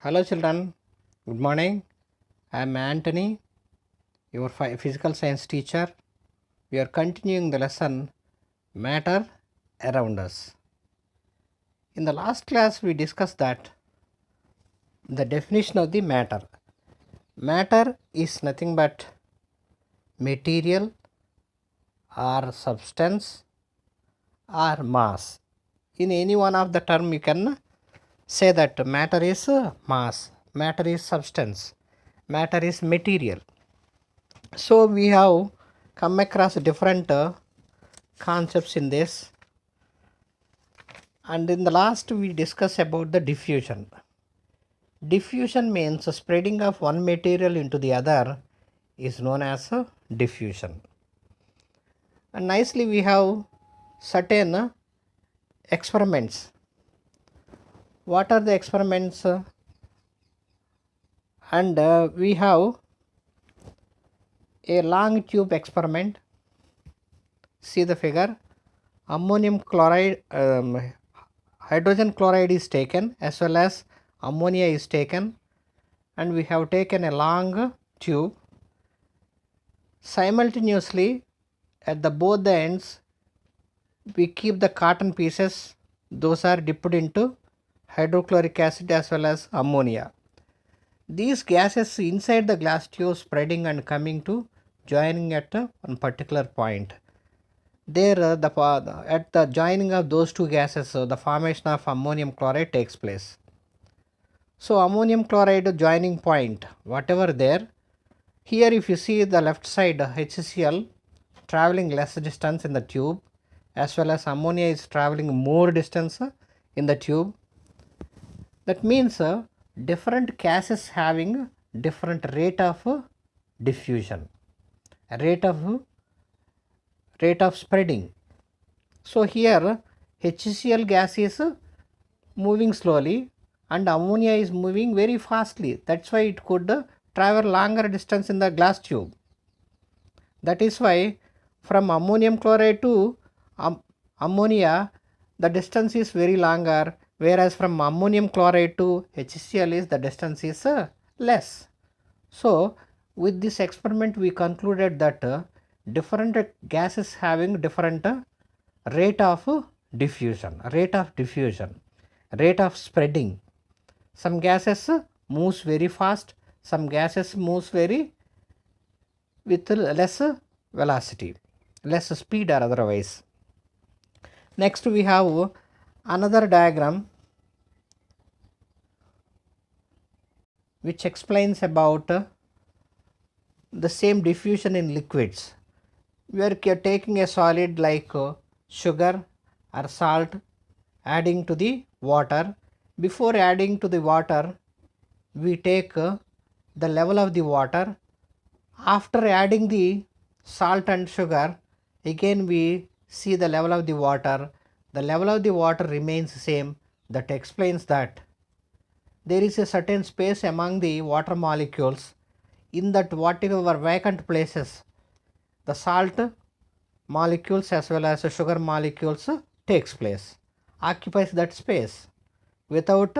Hello, children. Good morning. I am Anthony, your physical science teacher. We are continuing the lesson Matter Around Us. In the last class, we discussed that the definition of the matter. Matter is nothing but material or substance or mass. In any one of the term, you can say that matter is mass, matter is substance, matter is material. So we have come across different concepts in this, and in the last we discussed about the diffusion. Diffusion means spreading of one material into the other is known as diffusion. And nicely we have certain experiments. What are the experiments? And we have a long tube experiment. See the figure. Ammonium chloride, hydrogen chloride is taken as well as ammonia is taken, and we have taken a long tube. Simultaneously at the both the ends we keep the cotton pieces, those are dipped into hydrochloric acid as well as ammonia. These gases inside the glass tube spreading and coming to joining at one particular point. There at the joining of those two gases, the formation of ammonium chloride takes place. So ammonium chloride joining point, whatever there, here if you see the left side HCl traveling less distance in the tube, as well as ammonia is traveling more distance in the tube. That means different gases having different rate of diffusion, rate of spreading. So here HCl gas is moving slowly and ammonia is moving very fastly. That's why it could travel longer distance in the glass tube. That is why from ammonium chloride to ammonia the distance is very longer, whereas from ammonium chloride to HCl is the distance is less. So with this experiment we concluded that different gases having different rate of diffusion, rate of spreading. Some gases moves very fast, some gases moves very with less velocity, less speed or otherwise. Next we have another diagram which explains about the same diffusion in liquids. We are taking a solid like sugar or salt, adding to the water. Before adding to the water, we take the level of the water. After adding the salt and sugar, again we see the level of the water. The level of the water remains same. That explains that there is a certain space among the water molecules. In that whatever vacant places, the salt molecules as well as sugar molecules takes place, occupies that space without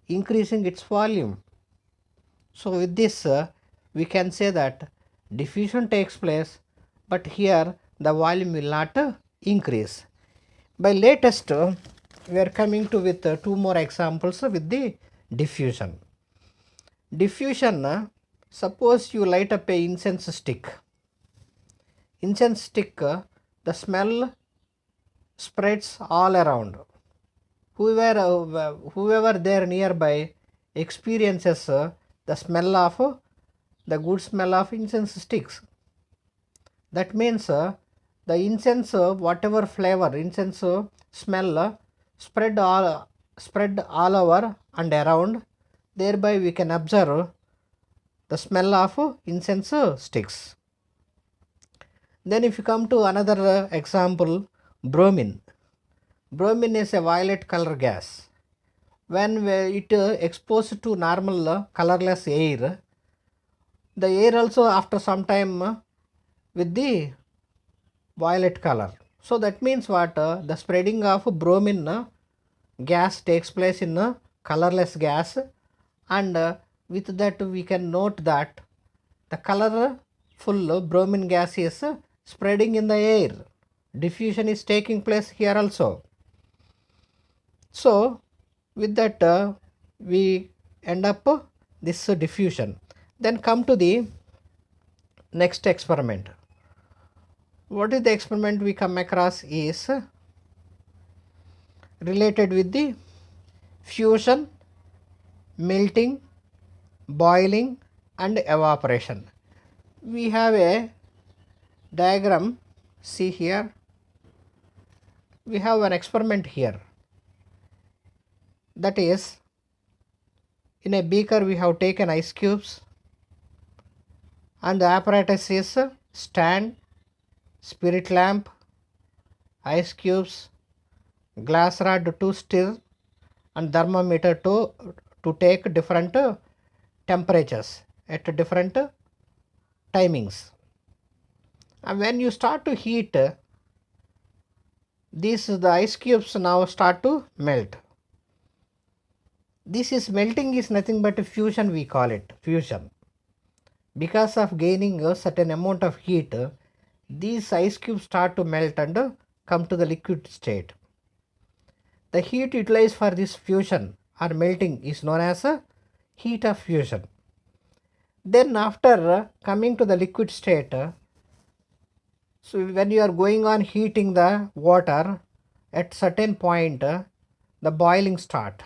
increasing its volume. So with this we can say that diffusion takes place, but here the volume will not increase. By latest we are coming to with two more examples with the diffusion. Diffusion, suppose you light up a incense stick. Incense stick, the smell spreads all around. Whoever there nearby experiences the smell of the good smell of incense sticks. That means the incense whatever flavor incense smell spread all over and around. Thereby we can observe the smell of incense sticks. Then if you come to another example, bromine. Bromine is a violet color gas. When it exposed to normal colorless air, the air also after some time with the violet color. So that means what? The spreading of bromine gas takes place in colorless gas, and with that we can note that the colorful bromine gas is spreading in the air. Diffusion is taking place here also. So with that we end up this diffusion. Then come to the next experiment. What is the experiment we come across is related with the fusion, melting, boiling and evaporation. We have a diagram, see here, we have an experiment here, that is, in a beaker we have taken ice cubes and the apparatus is stand, spirit lamp, ice cubes, glass rod to stir and thermometer to take different temperatures at different timings. And when you start to heat, the ice cubes now start to melt. This is melting is nothing but a fusion, we call it fusion. Because of gaining a certain amount of heat, these ice cubes start to melt and come to the liquid state. The heat utilized for this fusion or melting is known as a heat of fusion. Then after coming to the liquid state, so when you are going on heating the water, at certain point the boiling start.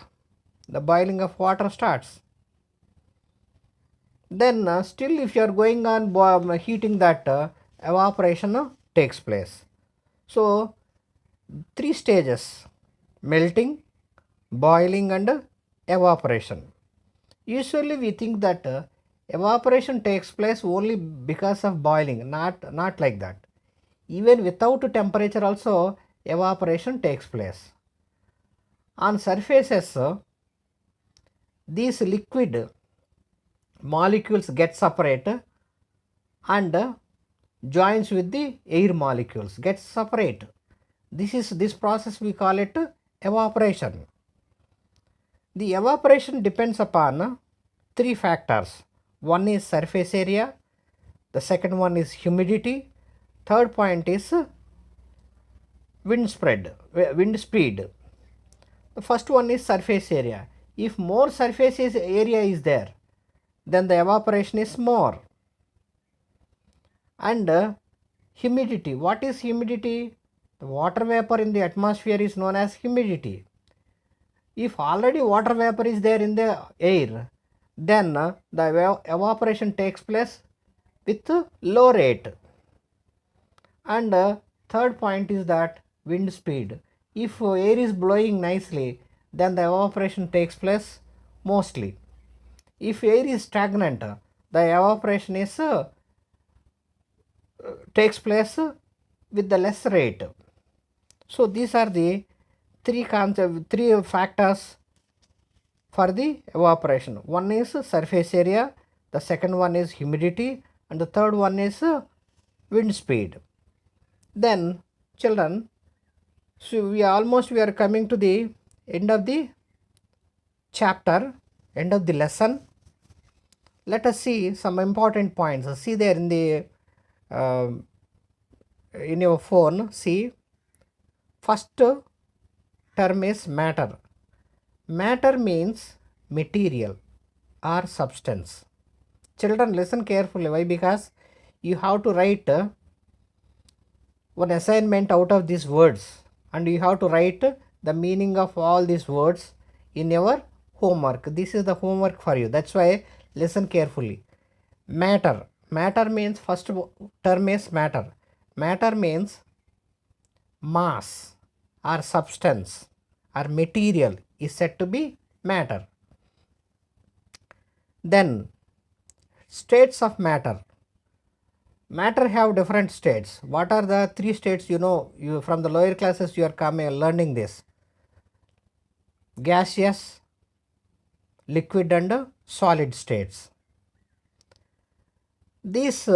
The boiling of water starts. Then still if you are going on heating that, evaporation takes place. So 3 stages: melting, boiling and evaporation. Usually we think that evaporation takes place only because of boiling, not like that. Even without temperature also evaporation takes place. On surfaces, these liquid molecules get separate and joins with the air molecules, get separate. This process we call it evaporation. The evaporation depends upon 3 factors. One is surface area, the second one is humidity, third point is wind speed. The first one is surface area. If more surface area is there, then the evaporation is more. And humidity, what is humidity? The water vapor in the atmosphere is known as humidity. If already water vapor is there in the air, then the evaporation takes place with low rate. And third point is that wind speed. If air is blowing nicely, then the evaporation takes place mostly. If air is stagnant, the evaporation is takes place with the less rate. So these are the three factors for the evaporation. One is surface area, the second one is humidity, and the third one is wind speed. Then children, so we are coming to the end of the chapter, end of the lesson. Let us see some important points. See there in the in your phone, see, first term is matter. Matter means material or substance. Children, listen carefully. Why? Because you have to write one assignment out of these words, and you have to write the meaning of all these words in your homework. This is the homework for you. That's why listen carefully. Matter. Matter means, first term is matter. Matter means mass or substance or material is said to be matter. Then states of matter. Matter have different states. What are the 3 states? You from the lower classes you are learning this: gaseous, liquid and solid states. This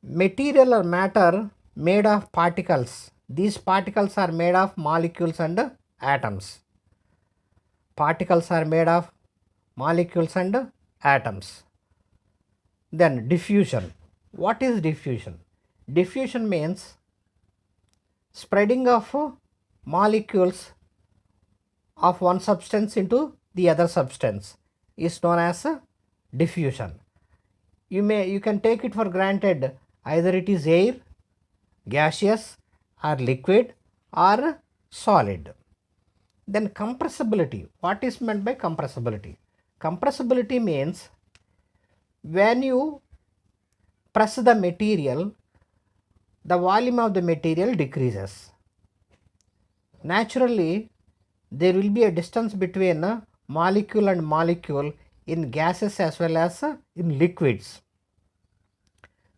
material or matter made of particles. These particles are made of molecules and atoms. Particles are made of molecules and atoms. Then diffusion. What is diffusion? Diffusion means spreading of molecules of one substance into the other substance is known as diffusion. You can take it for granted either it is air, gaseous or liquid or solid. Then compressibility. What is meant by compressibility? Compressibility means when you press the material, the volume of the material decreases. Naturally, there will be a distance between a molecule and molecule in gases as well as in liquids.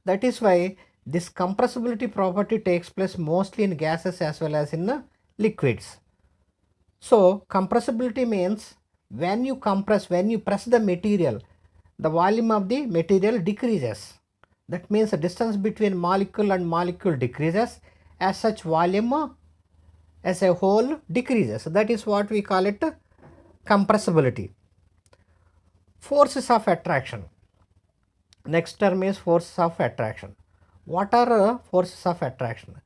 That is why this compressibility property takes place mostly in gases as well as in liquids. So, compressibility means when you compress, when you press the material, the volume of the material decreases. That means the distance between molecule and molecule decreases, as such volume as a whole decreases. That is what we call it compressibility. Forces of attraction. Next term is forces of attraction. What are forces of attraction?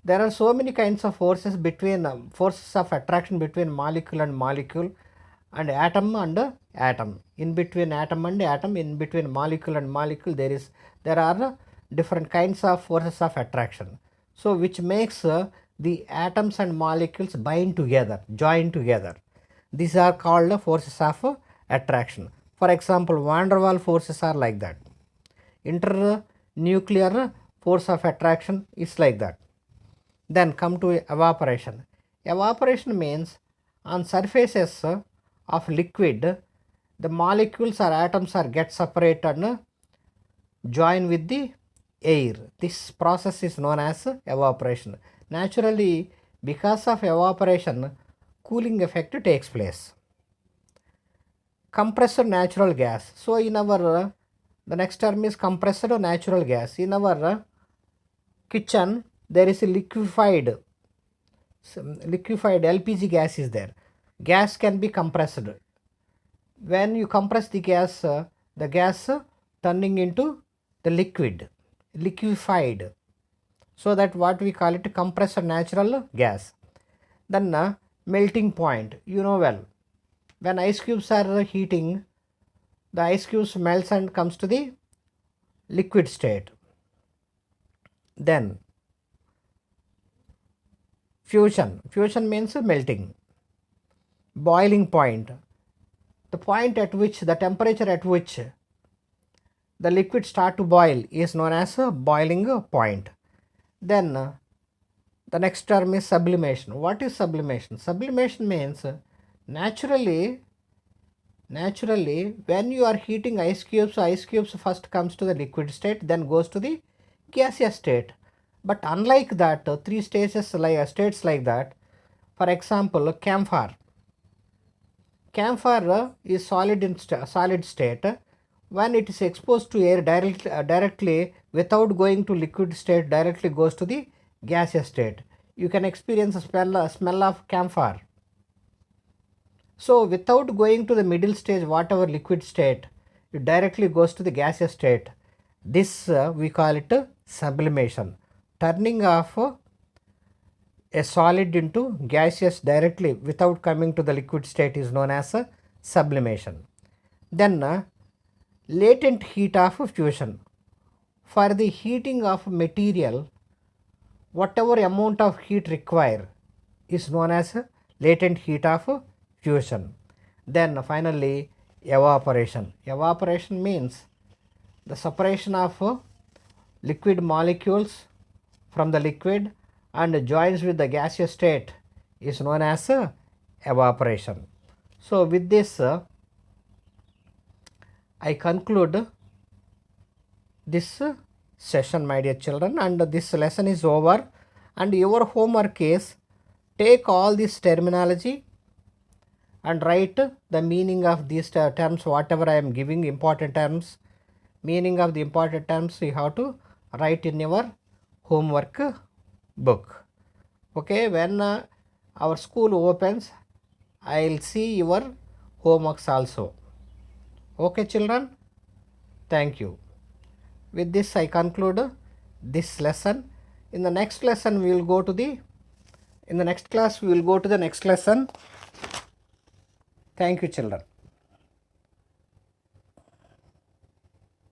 There are so many kinds of forces between forces of attraction between molecule and molecule and atom and atom. In between atom and atom, in between molecule and molecule, there are different kinds of forces of attraction. So which makes the atoms and molecules bind together, join together. These are called forces of attraction. For example, van der Waals forces are like that. Internuclear force of attraction is like that. Then come to evaporation. Evaporation means on surfaces of liquid, the molecules or atoms are get separated and join with the air. This process is known as evaporation. Naturally, because of evaporation, cooling effect takes place. Compressed natural gas. So in our the next term is compressed natural gas. In our kitchen, there is a liquefied LPG gas is there. Gas can be compressed. When you compress the gas turning into the liquefied. So that what we call it compressed natural gas. Then melting point. You know well, when ice cubes are heating, the ice cubes melts and comes to the liquid state. Then fusion. Fusion means melting. Boiling point. The point at which, the temperature at which the liquid start to boil is known as a boiling point. Then the next term is sublimation. What is sublimation? Sublimation means naturally when you are heating ice cubes first comes to the liquid state, then goes to the gaseous state. But unlike that, three states like that, for example, camphor is solid state. When it is exposed to air directly without going to liquid state, directly goes to the gaseous state. You can experience a smell of camphor. So without going to the middle stage, whatever liquid state, it directly goes to the gaseous state. This we call it sublimation. Turning of a solid into gaseous directly without coming to the liquid state is known as sublimation. Then latent heat of fusion. For the heating of material, whatever amount of heat required is known as latent heat of fusion. Then finally evaporation. Evaporation means the separation of liquid molecules from the liquid and joins with the gaseous state is known as evaporation. So with this I conclude this session, my dear children, and this lesson is over, and your homework is take all this terminology and write the meaning of these terms, whatever I am giving important terms, meaning of the important terms you have to write in your homework book. Okay, when our school opens, I will see your homeworks also. Okay children, thank you. With this I conclude this lesson. In the next lesson we will go to the in the next class we will go to the next lesson. Thank you children.